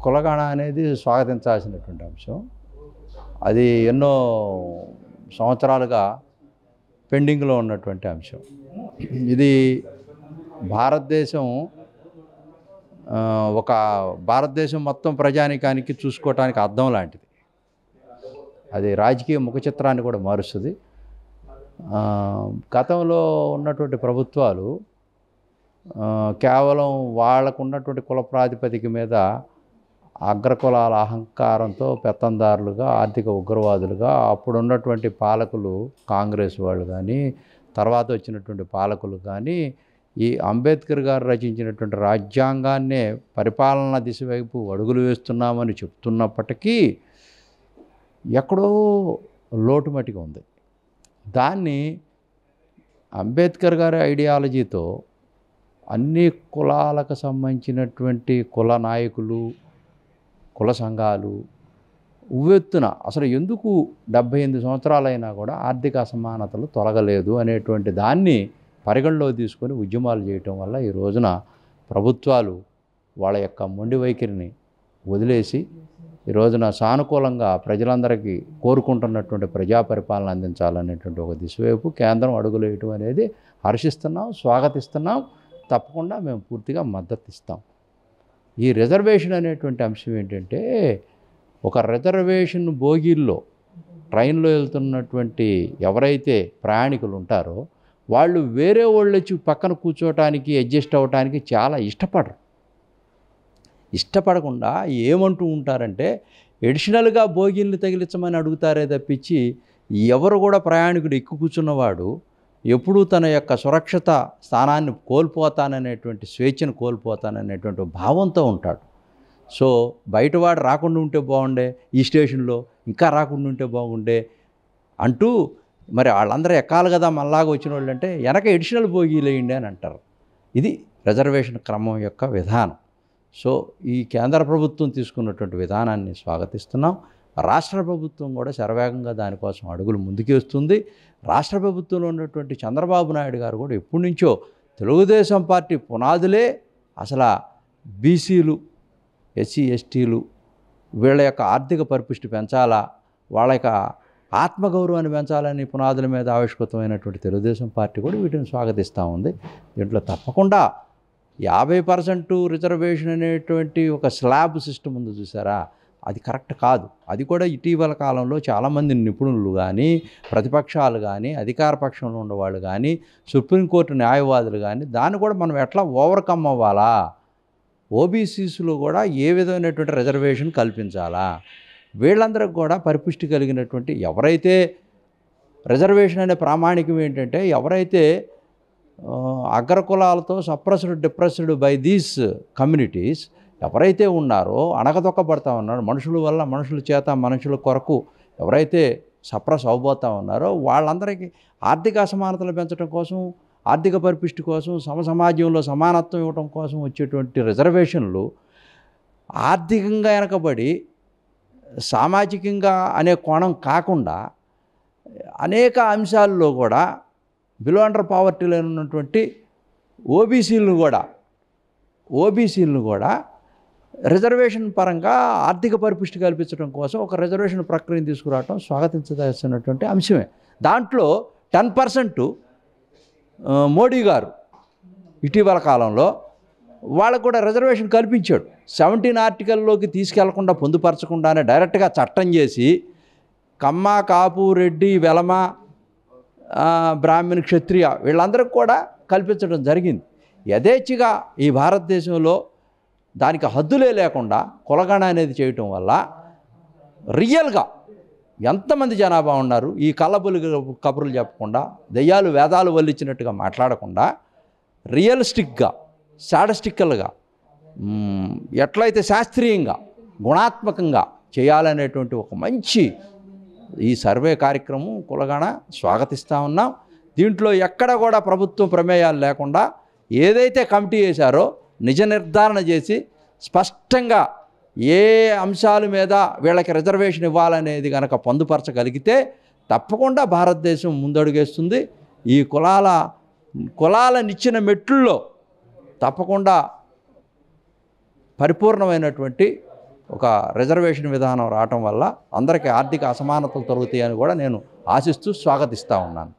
కులగణ అనేది స్వాగతించాల్సినటువంటి అంశం. అది ఎన్నో సంవత్సరాలుగా పెండింగ్లో ఉన్నటువంటి అంశం. ఇది భారతదేశం మొత్తం ప్రజానీకానికి చూసుకోవటానికి అద్దం లాంటిది. అది రాజకీయ ముఖ చిత్రాన్ని కూడా మారుస్తుంది. గతంలో ఉన్నటువంటి ప్రభుత్వాలు కేవలం వాళ్ళకు ఉన్నటువంటి కుల ప్రాతిపదిక మీద అగ్రకులాల అహంకారంతో పెత్తందారులుగా, ఆర్థిక ఉగ్రవాదులుగా అప్పుడున్నటువంటి పాలకులు, కాంగ్రెస్ వాళ్ళు కానీ, తర్వాత వచ్చినటువంటి పాలకులు కానీ, ఈ అంబేద్కర్ గారు రచించినటువంటి రాజ్యాంగాన్నే పరిపాలనా దిశ వైపు అడుగులు వేస్తున్నామని చెప్తున్నప్పటికీ ఎక్కడో లోటుమటిగా ఉంది. దాన్ని అంబేద్కర్ గారి ఐడియాలజీతో అన్ని కులాలకు సంబంధించినటువంటి కుల నాయకులు, కుల సంఘాలు ఉవ్వెత్తున అసలు ఎందుకు 78 సంవత్సరాలైనా కూడా ఆర్థిక అసమానతలు తొలగలేదు అనేటువంటి దాన్ని పరిగణలో తీసుకొని ఉద్యమాలు చేయటం వల్ల ఈ రోజున ప్రభుత్వాలు వాళ్ళ యొక్క మొండి వైఖరిని వదిలేసి ఈ రోజున సానుకూలంగా ప్రజలందరికీ కోరుకుంటున్నటువంటి ప్రజా పరిపాలన అందించాలనేటువంటి ఒక దిశ వైపు కేంద్రం అడుగులు వేయటం అనేది హర్షిస్తున్నాం, స్వాగతిస్తున్నాం. తప్పకుండా మేము పూర్తిగా మద్దతు ఇస్తాం. ఈ రిజర్వేషన్ అనేటువంటి అంశం ఏంటంటే, ఒక రిజర్వేషన్ బోగీల్లో ట్రైన్లో వెళ్తున్నటువంటి ఎవరైతే ప్రయాణికులు ఉంటారో వాళ్ళు వేరే వాళ్ళు వచ్చి పక్కన కూర్చోవటానికి, అడ్జస్ట్ అవ్వటానికి చాలా ఇష్టపడకుండా ఏమంటూ ఉంటారంటే ఎడిషనల్గా బోగీల్ని తగిలించమని అడుగుతారే తప్పించి ఎవరు కూడా ప్రయాణికుడు ఎక్కువ కూర్చున్నవాడు ఎప్పుడూ తన యొక్క సురక్షిత స్థానాన్ని కోల్పోతాననేటువంటి, స్వేచ్ఛను కోల్పోతాననేటువంటి భావంతో ఉంటాడు. సో బయటవాడు రాకుండా ఉంటే బాగుండే, ఈ స్టేషన్లో ఇంకా రాకుండా ఉంటే బాగుండే అంటూ మరి వాళ్ళందరూ ఎక్కాలి కదా మనలాగా వచ్చిన వాళ్ళు అంటే వెనక ఎడిషనల్ బోగీలు వేయండి అని అంటారు. ఇది రిజర్వేషన్ క్రమం యొక్క విధానం. సో ఈ కేంద్ర ప్రభుత్వం తీసుకున్నటువంటి విధానాన్ని స్వాగతిస్తున్నాం. రాష్ట్ర ప్రభుత్వం కూడా శరవేగంగా దానికోసం అడుగులు ముందుకేస్తుంది. రాష్ట్ర ప్రభుత్వంలో ఉన్నటువంటి చంద్రబాబు నాయుడు గారు కూడా ఎప్పటి నుంచో తెలుగుదేశం పార్టీ పునాదులే అసలు బీసీలు, ఎస్సీ ఎస్టీలు వీళ్ళ యొక్క ఆర్థిక పరిపుష్టి పెంచాలా, వాళ్ళ యొక్క ఆత్మగౌరవాన్ని పెంచాలని పునాదుల మీద ఆవిష్కృతమైనటువంటి తెలుగుదేశం పార్టీ కూడా వీటిని స్వాగతిస్తూ ఉంది. దీంట్లో తప్పకుండా 50% రిజర్వేషన్ అనేటువంటి ఒక స్లాబ్ సిస్టమ్ ఉంది చూసారా, అది కరెక్ట్ కాదు. అది కూడా ఇటీవల కాలంలో చాలామంది నిపుణులు కానీ, ప్రతిపక్షాలు కానీ, అధికార పక్షంలో ఉన్నవాళ్ళు కానీ, సుప్రీంకోర్టు న్యాయవాదులు కానీ దాన్ని కూడా మనం ఎట్లా ఓవర్కమ్ అవ్వాలా, ఓబీసీస్లో కూడా ఏ విధమైనటువంటి రిజర్వేషన్ కల్పించాలా, వీళ్ళందరికీ కూడా పరిపుష్టి కలిగినటువంటి ఎవరైతే రిజర్వేషన్ అనే ప్రామాణికం ఏంటంటే ఎవరైతే అగ్రకులాలతో suppressed depressed by these communities ఎవరైతే ఉన్నారో, అణగదొక్కబడతా ఉన్నారో, మనుషుల వల్ల, మనుషుల చేత, మనుషుల కొరకు ఎవరైతే సప్రెస్ అవబోతూ ఉన్నారో వాళ్ళందరికీ ఆర్థిక అసమానతలు పెంచడం కోసం, ఆర్థిక పరిపుష్టి కోసం, సమాజంలో సమానత్వం ఇవ్వడం కోసం వచ్చేటువంటి రిజర్వేషన్లు ఆర్థికంగా వెనకబడి సామాజికంగా అనే కోణం కాకుండా అనేక అంశాల్లో కూడా బిలో అండర్ పావర్టీలో ఉన్నటువంటి ఓబీసీలను కూడా రిజర్వేషన్ పరంగా ఆర్థిక పరిపుష్టి కల్పించడం కోసం ఒక రిజర్వేషన్ ప్రక్రియను తీసుకురావడం స్వాగతించదలసినటువంటి అంశమే. దాంట్లో 10% మోడీ గారు ఇటీవల కాలంలో వాళ్ళకు కూడా రిజర్వేషన్ కల్పించాడు. 17 ఆర్టికల్లోకి తీసుకెళ్లకుండా, పొందుపరచకుండానే డైరెక్ట్గా చట్టం చేసి కమ్మ, కాపు, రెడ్డి, వెలమ, బ్రాహ్మణ, క్షత్రియ వీళ్ళందరికీ కూడా కల్పించడం జరిగింది. యథేచ్ఛగా ఈ భారతదేశంలో దానికి హద్దులే లేకుండా కులగణ అనేది చేయటం వల్ల రియల్గా ఎంతమంది జనాభా ఉన్నారు, ఈ కళ్ళబుల్లి కబుర్లు చెప్పకుండా, దెయ్యాలు వేదాలు వల్లించినట్టుగా మాట్లాడకుండా రియలిస్టిక్గా, సాడస్టికల్గా, ఎట్లయితే శాస్త్రీయంగా, గుణాత్మకంగా చేయాలనేటువంటి ఒక మంచి ఈ సర్వే కార్యక్రమం కులగణ స్వాగతిస్తూ ఉన్నాం. దీంట్లో ఎక్కడ కూడా ప్రభుత్వం ప్రమేయాలు లేకుండా ఏదైతే కమిటీ వేశారో నిజ నిర్ధారణ చేసి స్పష్టంగా ఏ అంశాల మీద వీళ్ళకి రిజర్వేషన్ ఇవ్వాలనేది కనుక పొందుపరచగలిగితే తప్పకుండా భారతదేశం ముందడుగేస్తుంది. ఈ కులాలనిచ్చిన మెట్లలో తప్పకుండా పరిపూర్ణమైనటువంటి ఒక రిజర్వేషన్ విధానం రావటం వల్ల అందరికీ ఆర్థిక అసమానతలు తొలగుతాయని కూడా నేను ఆశిస్తూ స్వాగతిస్తూ ఉన్నాను.